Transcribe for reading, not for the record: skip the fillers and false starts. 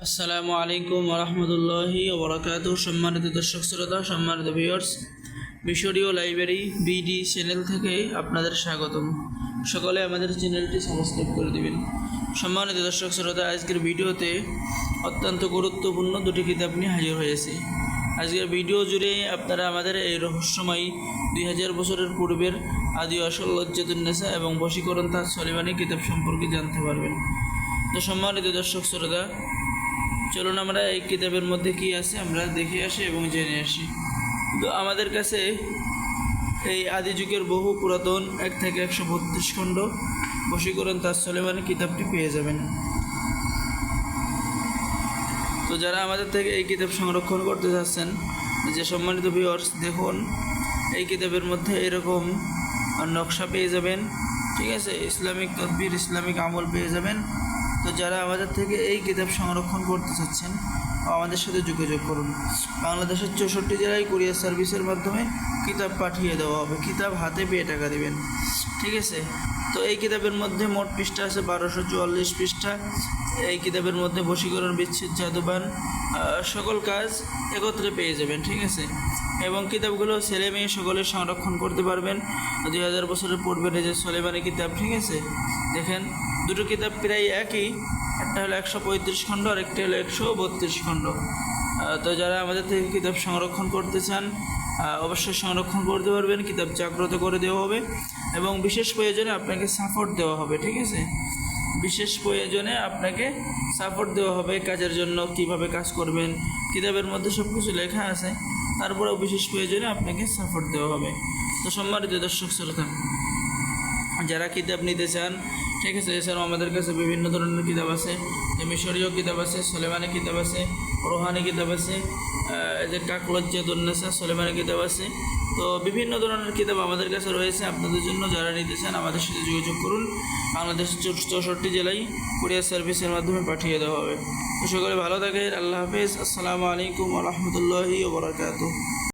আসসালামু আলাইকুম রহমতুল্লাহি ওবরাকাতুহু। সম্মানিত দর্শক শ্রোতা, সম্মানিত ভিউয়ার্স, মিশরীয় লাইব্রেরি বিডি চ্যানেল থেকে আপনাদের স্বাগতম। সকলে আমাদের চ্যানেলটি সাবস্ক্রাইব করে দিবেন। সম্মানিত দর্শক শ্রোতা, আজকের ভিডিওতে অত্যন্ত গুরুত্বপূর্ণ দুটি কিতাব নিয়ে হাজির হয়েছে। আজকের ভিডিও জুড়ে আপনারা আমাদের এই রহস্যময়ী 2000 বছরের পূর্বের আদি আসল লজ্জাতুন্নেসা এবং বশীকরণ তাজ সলিমানি কিতাব সম্পর্কে জানতে পারবেন। তো সম্মানিত দর্শক শ্রোতা, চলুন আমরা এই কিতাবের মধ্যে কি আছে আমরা দেখে আসি এবং জেনে আসি। তো আমাদের কাছে এই আদি যুগের বহু পুরাতন 1 থেকে 132 খণ্ড বশীকরণ তাজ সলিমানি কিতাবটি পেয়ে যাবেন। তো যারা আমাদের থেকে এই কিতাব সংরক্ষণ করতে চাচ্ছেন, যে সম্মানিত ভিউয়ার্স, দেখুন এই কিতাবের মধ্যে এরকম নকশা পেয়ে যাবেন, ঠিক আছে, ইসলামিক তদবির, ইসলামিক আমল পেয়ে যাবেন। তো যারা আমাদের থেকে এই কিতাব সংরক্ষণ করতে চাচ্ছেন আমাদের সাথে যোগাযোগ করুন। বাংলাদেশের 64 জেলায় কুরিয়ার সার্ভিসের মাধ্যমে কিতাব পাঠিয়ে দেওয়া হবে। কিতাব হাতে পেয়ে টাকা দেবেন, ঠিক আছে। তো এই কিতাবের মধ্যে মোট পৃষ্ঠা আছে 1244 পৃষ্ঠা। এই কিতাবের মধ্যে বশীকরণ, বিচ্ছেদ, জাদুবান সকল কাজ একত্রে পেয়ে যাবেন, ঠিক আছে। এবং কিতাবগুলো ছেলে মেয়ে সকলে সংরক্ষণ করতে পারবেন। 2000 বছরের পূর্বের যে সলিমানি কিতাব, ঠিক আছে। দেখেন দুটো কিতাব প্রায় একই, একটা হলো 135 খণ্ড আর একটা হলো 132 খণ্ড। তো যারা আমাদের থেকে কিতাব সংরক্ষণ করতে চান অবশ্যই সংরক্ষণ করতে পারবেন। কিতাব জাগ্রত করে দেওয়া হবে এবং বিশেষ প্রয়োজনে আপনাকে সাপোর্ট দেওয়া হবে, ঠিক আছে। বিশেষ প্রয়োজনে আপনাকে সাপোর্ট দেওয়া হবে কাজের জন্য, কিভাবে কাজ করবেন কিতাবের মধ্যে সব কিছু লেখা আছে। তারপরেও বিশেষ প্রয়োজনে আপনাকে সাপোর্ট দেওয়া হবে। তো সম্মানিত দর্শক শ্রোতা, যারা কিতাব নিতে চান, ঠিক আছে, এছাড়াও আমাদের কাছে বিভিন্ন ধরনের কিতাব আছে। মিশরীয় কিতাব আছে, সলেমানি কিতাব আছে, রোহানি কিতাব আছে, যে লজ্জাতুন্নেসা সলেমানি কিতাব আছে। তো বিভিন্ন ধরনের কিতাব আমাদের কাছে রয়েছে আপনাদের জন্য। যারা নিতে চান আমাদের সাথে যোগাযোগ করুন। বাংলাদেশের 64 জেলায় কুরিয়ার সার্ভিসের মাধ্যমে পাঠিয়ে দেওয়া হবে। তো সকলে ভালো থাকেন। আল্লাহ হাফেজ। আসসালামু আলাইকুম রহমতুল্লাহি ওয়া বারাকাতুহু।